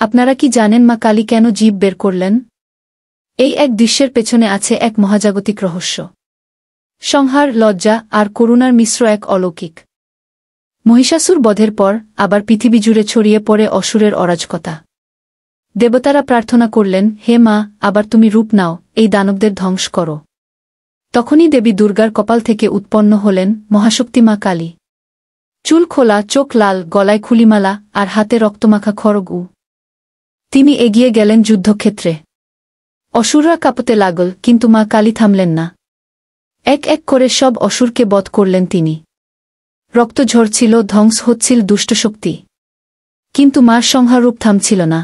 আপনারা কি জানেন মা কালী কেন জীব বের করলেন? এই এক দৃশ্যের পেছনে আছে এক মহাজাগতিক রহস্য। সংহার, লজ্জা আর করুণার মিশ্র এক অলৌকিক। মহিষাসুর বধের পর আবার পৃথিবী জুড়ে ছড়িয়ে পড়ে অসুরের অরাজকতা। দেবতারা প্রার্থনা করলেন, হে মা, আবার তুমি রূপ নাও, এই দানবদের ধ্বংস করো। তখনই দেবী দুর্গার কপাল থেকে উৎপন্ন হলেন মহাশক্তি মা কালী। চুল খোলা, চোখ লাল, গলায় খুলিমালা আর হাতে রক্তমাখা খড়গ। তিনি এগিয়ে গেলেন যুদ্ধক্ষেত্রে। অসুররা কাঁপতে লাগল, কিন্তু মা কালী থামলেন না। এক এক করে সব অসুরকে বধ করলেন তিনি। রক্ত ঝরছিল, ধ্বংস হচ্ছিল দুষ্টশক্তি। কিন্তু মার সংহাররূপ থামছিল না।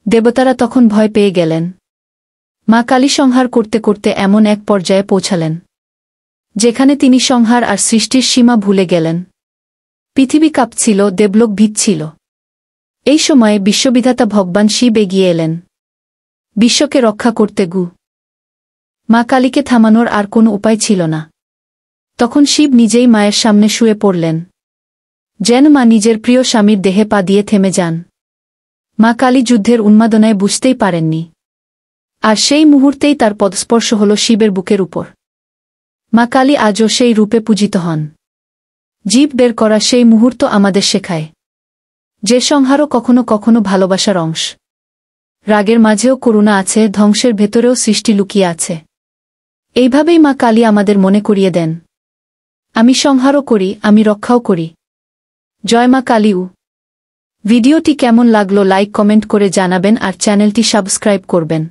দেবতারা তখন ভয় পেয়ে গেলেন। মা কালী সংহার করতে করতে এমন এক পর্যায়ে পৌঁছালেন যেখানে তিনি সংহার আর সৃষ্টির সীমা ভুলে গেলেন। পৃথিবী কাঁপছিল, দেবলোক ভিজছিল। এই সময়ে বিশ্ববিধাতা ভগবান শিব এগিয়ে এলেন বিশ্বকে রক্ষা করতে। মা কালীকে থামানোর আর কোনো উপায় ছিল না। তখন শিব নিজেই মায়ের সামনে শুয়ে পড়লেন, যেন মা নিজের প্রিয় স্বামীর দেহে পা দিয়ে থেমে যান। মা কালী যুদ্ধের উন্মাদনায় বুঝতেই পারেননি, আর সেই মুহূর্তেই তার পদস্পর্শ হল শিবের বুকের উপর। মা কালী আজও সেই রূপে পূজিত হন। জীব বের করা সেই মুহূর্ত আমাদের শেখায় যে সংহারও কখনো কখনো ভালোবাসার অংশ। রাগের মাঝেও করুণা আছে, ধ্বংসের ভেতরেও সৃষ্টি লুকিয়ে আছে। এইভাবেই মা কালী আমাদের মনে করিয়ে দেন, আমি সংহারও করি, আমি রক্ষাও করি। জয় মা কালী। ভিডিওটি কেমন লাগলো লাইক কমেন্ট করে জানাবেন আর চ্যানেলটি সাবস্ক্রাইব করবেন।